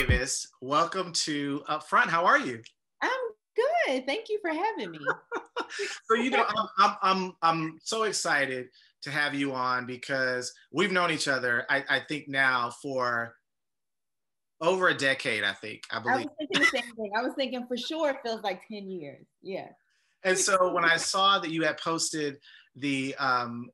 Davis. Welcome to Upfront. How are you? I'm good. Thank you for having me. I'm so excited to have you on because we've known each other, I think now for over a decade, I believe. I was thinking the same thing. I was thinking for sure it feels like 10 years. Yeah. And so when I saw that you had posted the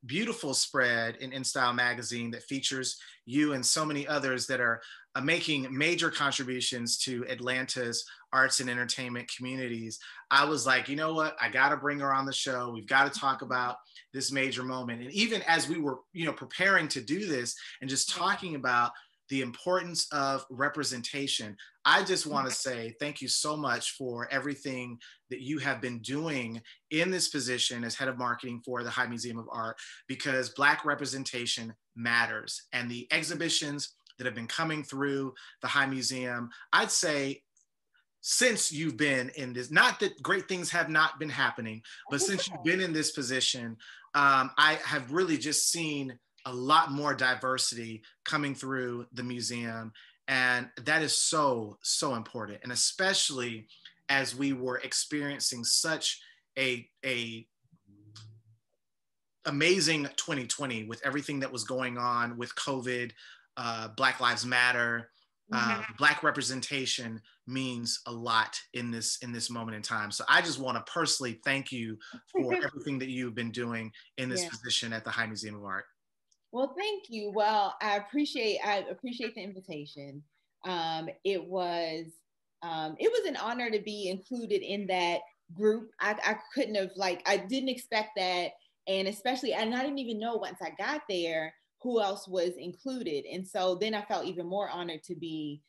beautiful spread in INSTYLE Magazine that features you and so many others that are making major contributions to Atlanta's arts and entertainment communities, I was like, you know what? I got to bring her on the show. We've got to talk about this major moment. And even as we were, preparing to do this and just talking about the importance of representation, I just want to say thank you so much for everything that you have been doing in this position as head of marketing for the High Museum of Art, because Black representation matters. And the exhibitions that have been coming through the High Museum, I'd say since you've been in this, not that great things have not been happening, but since you've been in this position, I have really just seen a lot more diversity coming through the museum. And that is so, so important. And especially as we were experiencing such a amazing 2020 with everything that was going on with COVID, Black Lives Matter, Black representation means a lot in this moment in time. So I just want to personally thank you for everything that you've been doing in this position at the High Museum of Art. Well, thank you. Well, I appreciate the invitation. It was an honor to be included in that group. I couldn't have, I didn't expect that. And especially, and I didn't even know once I got there who else was included. And so then I felt even more honored to be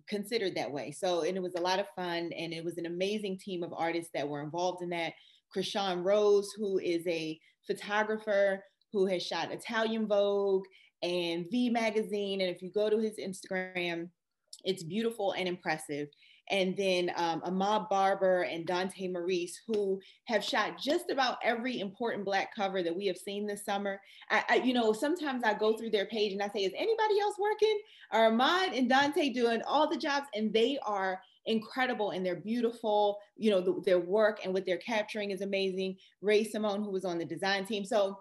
considered that way. So, and it was a lot of fun, and it was an amazing team of artists that were involved in that. Krishan Rose, who is a photographer who has shot Italian Vogue and V Magazine. And if you go to his Instagram, it's beautiful and impressive. And then Ahmad Barber and Dante Maurice, who have shot just about every important Black cover that we have seen this summer. Sometimes I go through their page and I say, is anybody else working? Are Ahmad and Dante doing all the jobs? And they are incredible and they're beautiful. Their work and what they're capturing is amazing. Ray Simone, who was on the design team. So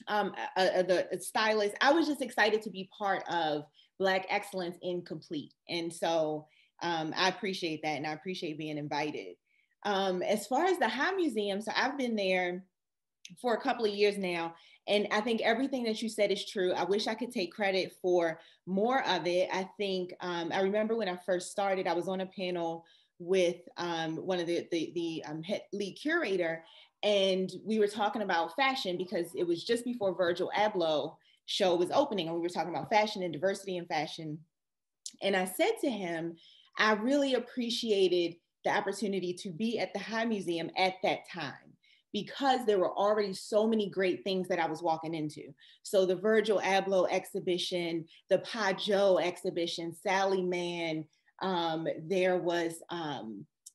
the stylist, I was just excited to be part of Black excellence in complete. And so I appreciate that, and I appreciate being invited. As far as the High Museum, so I've been there for a couple of years now, and I think everything that you said is true. I wish I could take credit for more of it. I think I remember when I first started, I was on a panel with one of the head lead curator, and we were talking about fashion because it was just before Virgil Abloh show was opening, and we were talking about fashion and diversity in fashion. And I said to him, I really appreciated the opportunity to be at the High Museum at that time, because there were already so many great things that I was walking into. So the Virgil Abloh exhibition, the Pajot exhibition, Sally Mann, there was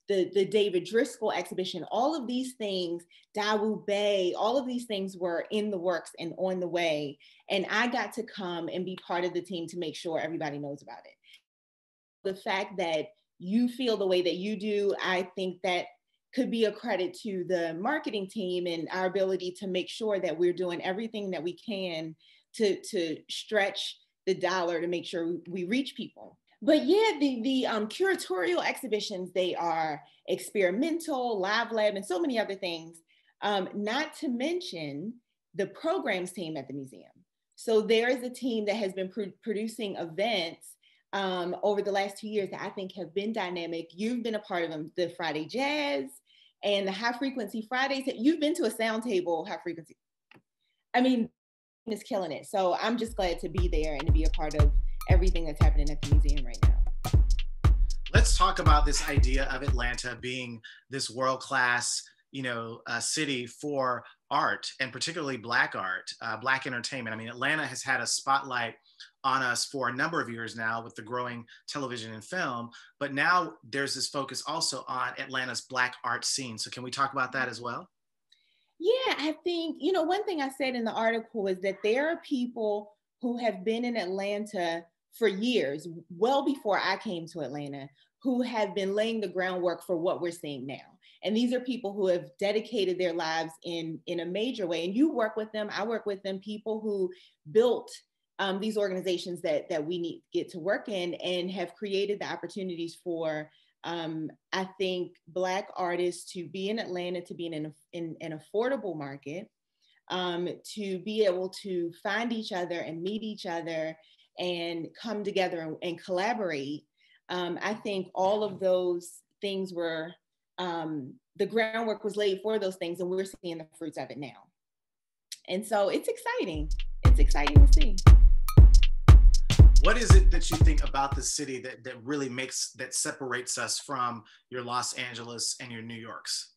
the David Driskell exhibition, all of these things, Dawu Bay, all of these things were in the works and on the way. And I got to come and be part of the team to make sure everybody knows about it. The fact that you feel the way that you do, I think that could be a credit to the marketing team and our ability to make sure that we're doing everything that we can to stretch the dollar to make sure we reach people. But yeah, the curatorial exhibitions, they are experimental, live lab, and so many other things, not to mention the programs team at the museum. So there is a team that has been producing events over the last 2 years that I think have been dynamic. You've been a part of them, the Friday Jazz and the High Frequency Fridays. You've been to a sound table, High Frequency. I mean, it's killing it. So I'm just glad to be there and to be a part of everything that's happening at the museum right now. Let's talk about this idea of Atlanta being this world-class, city for art, and particularly Black art, Black entertainment. I mean, Atlanta has had a spotlight on us for a number of years now with the growing television and film, but now there's this focus also on Atlanta's Black art scene. So can we talk about that as well? Yeah, I think, one thing I said in the article is that there are people who have been in Atlanta for years, well before I came to Atlanta, who have been laying the groundwork for what we're seeing now. And these are people who have dedicated their lives in a major way. And you work with them, I work with them, people who built these organizations that we get to work in and have created the opportunities for, I think, Black artists to be in Atlanta, to be in an affordable market, to be able to find each other and meet each other and come together and collaborate. I think all of those things were, the groundwork was laid for those things, and we're seeing the fruits of it now. And so it's exciting. It's exciting to see. What is it that you think about the city that really that separates us from your Los Angeles and your New Yorks?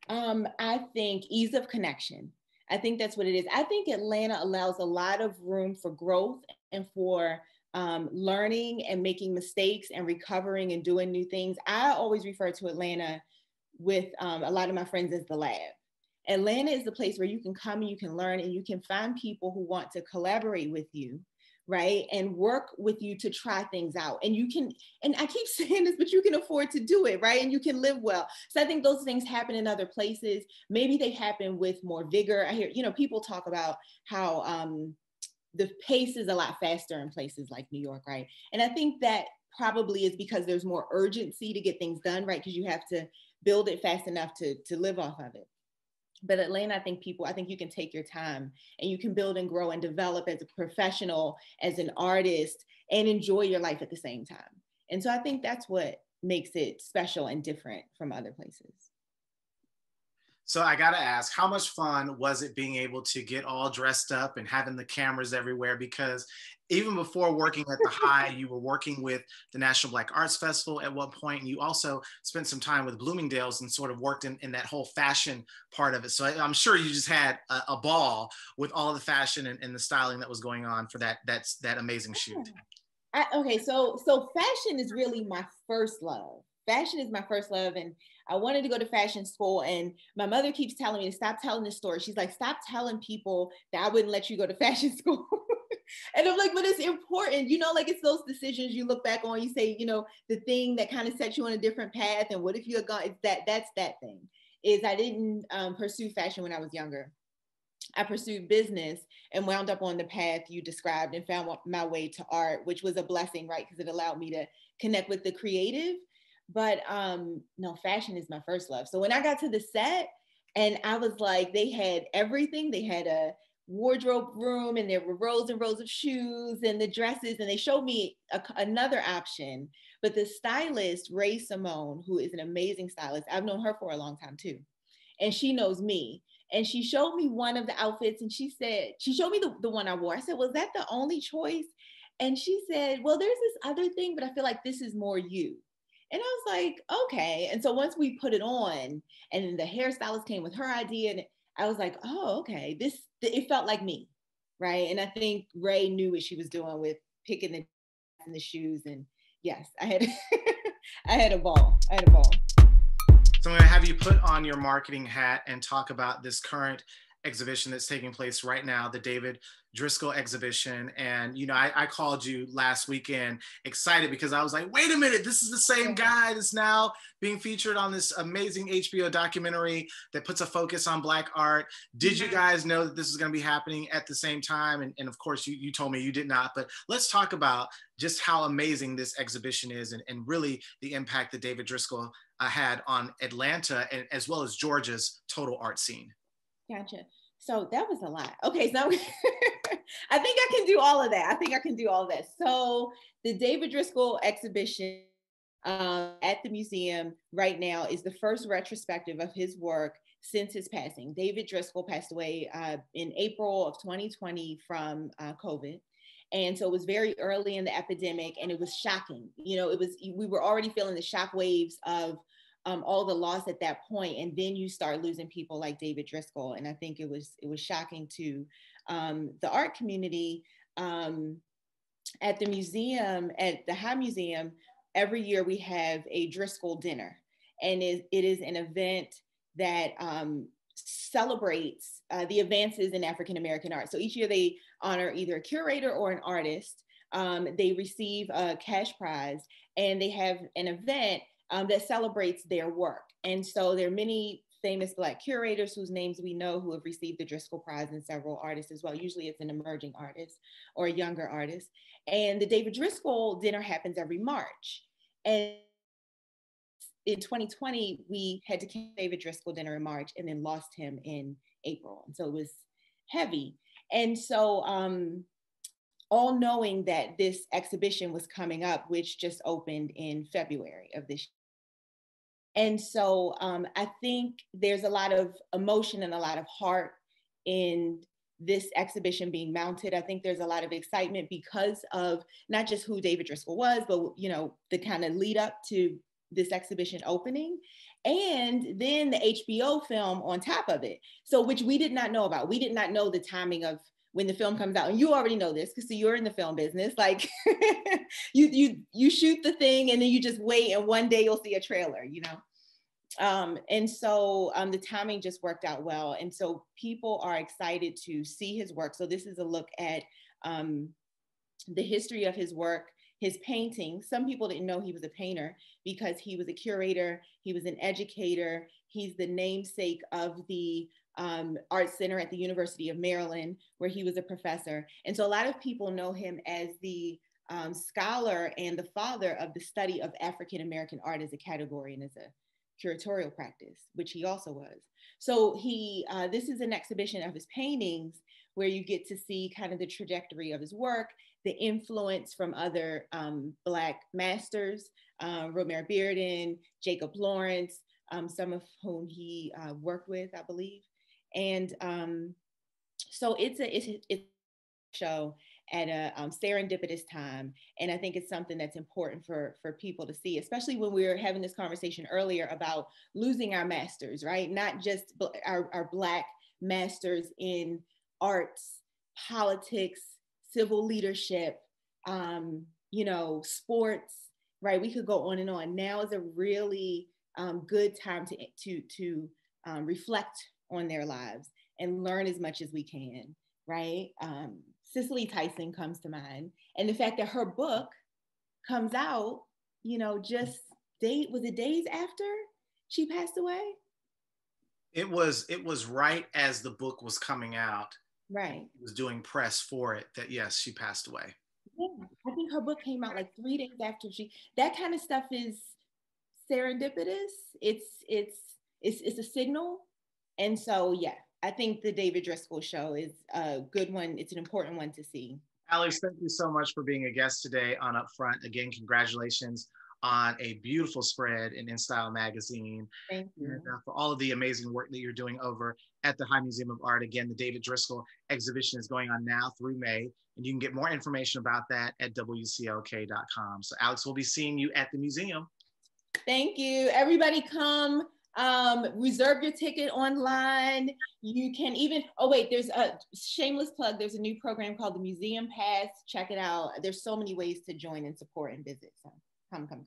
I think ease of connection. I think that's what it is. I think Atlanta allows a lot of room for growth and for learning and making mistakes and recovering and doing new things. I always refer to Atlanta with a lot of my friends as the lab. Atlanta is the place where you can come and you can learn and you can find people who want to collaborate with you, right? And work with you to try things out. And you can, and I keep saying this, but you can afford to do it, right? And you can live well. So I think those things happen in other places. Maybe they happen with more vigor. I hear, people talk about how the pace is a lot faster in places like New York, right? And I think that probably is because there's more urgency to get things done, right? Because you have to build it fast enough to live off of it. But Atlanta, I think you can take your time and you can build and grow and develop as a professional, as an artist, and enjoy your life at the same time. And so I think that's what makes it special and different from other places. So I got to ask, how much fun was it being able to get all dressed up and having the cameras everywhere? Because even before working at the High, you were working with the National Black Arts Festival at one point, and you also spent some time with Bloomingdale's and sort of worked in that whole fashion part of it. So I'm sure you just had a ball with all of the fashion and the styling that was going on for that amazing shoot. Okay, so fashion is really my first love. Fashion is my first love, and I wanted to go to fashion school, and my mother keeps telling me to stop telling this story. She's like, stop telling people that I wouldn't let you go to fashion school. And I'm like, but it's important, like it's those decisions you look back on, you say, the thing that kind of sets you on a different path. And what if you had gone, that's that thing, is I didn't pursue fashion when I was younger. I pursued business and wound up on the path you described and found my way to art, which was a blessing, right? Because it allowed me to connect with the creative. But no, fashion is my first love. So when I got to the set and I was like, they had everything. They had a wardrobe room and there were rows and rows of shoes and the dresses. And they showed me another option. But the stylist, Ray Simone, who is an amazing stylist, I've known her for a long time too. And she knows me. And she showed me one of the outfits and she showed me the one I wore. I said, was that the only choice? And she said, well, there's this other thing, but I feel like this is more you. And I was like, okay. And so once we put it on and then the hairstylist came with her idea and I was like, oh, okay, it felt like me, right? And I think Ray knew what she was doing with picking the shoes. And yes, I had a ball. So I'm going to have you put on your marketing hat and talk about this current exhibition that's taking place right now, the David Driskell exhibition. And, I called you last weekend excited because I was like, wait a minute, this is the same guy that's now being featured on this amazing HBO documentary that puts a focus on Black art. Did you guys know that this is going to be happening at the same time? And of course, you told me you did not, but let's talk about just how amazing this exhibition is and really the impact that David Driskell had on Atlanta and as well as Georgia's total art scene. Gotcha. So that was a lot. Okay, so I think I can do all of that. So the David Driskell exhibition at the museum right now is the first retrospective of his work since his passing. David Driskell passed away in April of 2020 from COVID. And so it was very early in the epidemic and it was shocking. We were already feeling the shock waves of all the loss at that point, and then you start losing people like David Driskell, and I think it was shocking to the art community. At the museum, at the High Museum, every year we have a Driskell dinner, and it is an event that celebrates the advances in African American art. So each year they honor either a curator or an artist they receive a cash prize, and they have an event that celebrates their work. And so there are many famous Black curators whose names we know who have received the Driskell Prize, and several artists as well. Usually it's an emerging artist or a younger artist. And the David Driskell dinner happens every March. And in 2020, we had to cancel David Driskell dinner in March and then lost him in April. And so it was heavy. And so all knowing that this exhibition was coming up, which just opened in February of this year. And so I think there's a lot of emotion and a lot of heart in this exhibition being mounted. I think there's a lot of excitement because of not just who David Driskell was, but the kind of lead up to this exhibition opening, and then the HBO film on top of it. So which we did not know about. We did not know the timing of when the film comes out, and you already know this because you're in the film business. Like you shoot the thing and then you just wait, and one day you'll see a trailer, and so the timing just worked out well. And so people are excited to see his work. So this is a look at the history of his work, his painting. Some people didn't know he was a painter because he was a curator, he was an educator, he's the namesake of the Art Center at the University of Maryland, where he was a professor. And so a lot of people know him as the scholar and the father of the study of African-American art as a category and as a curatorial practice, which he also was. So this is an exhibition of his paintings where you get to see kind of the trajectory of his work, the influence from other Black masters, Romare Bearden, Jacob Lawrence, some of whom he worked with, I believe. And so it's a show at a serendipitous time. And I think it's something that's important for people to see, especially when we were having this conversation earlier about losing our masters, right? Not just our Black masters in arts, politics, civil leadership, sports, right? We could go on and on. Now is a really good time to reflect on their lives and learn as much as we can, right? Cicely Tyson comes to mind. And the fact that her book comes out, was it days after she passed away? It was right as the book was coming out. Right. It was doing press for it that, yes, she passed away. Yeah, I think her book came out like 3 days after that kind of stuff is serendipitous. It's a signal. And so, yeah, I think the David Driskell show is a good one. It's an important one to see. Alex, thank you so much for being a guest today on Upfront. Again, congratulations on a beautiful spread in INSTYLE Magazine. Thank you. And for all of the amazing work that you're doing over at the High Museum of Art. Again, the David Driskell exhibition is going on now through May, and you can get more information about that at WCLK.com. So Alex, we'll be seeing you at the museum. Thank you. Everybody come. Reserve your ticket online. You can even, there's a shameless plug. There's a new program called the Museum Pass. Check it out. There's so many ways to join and support and visit. So come.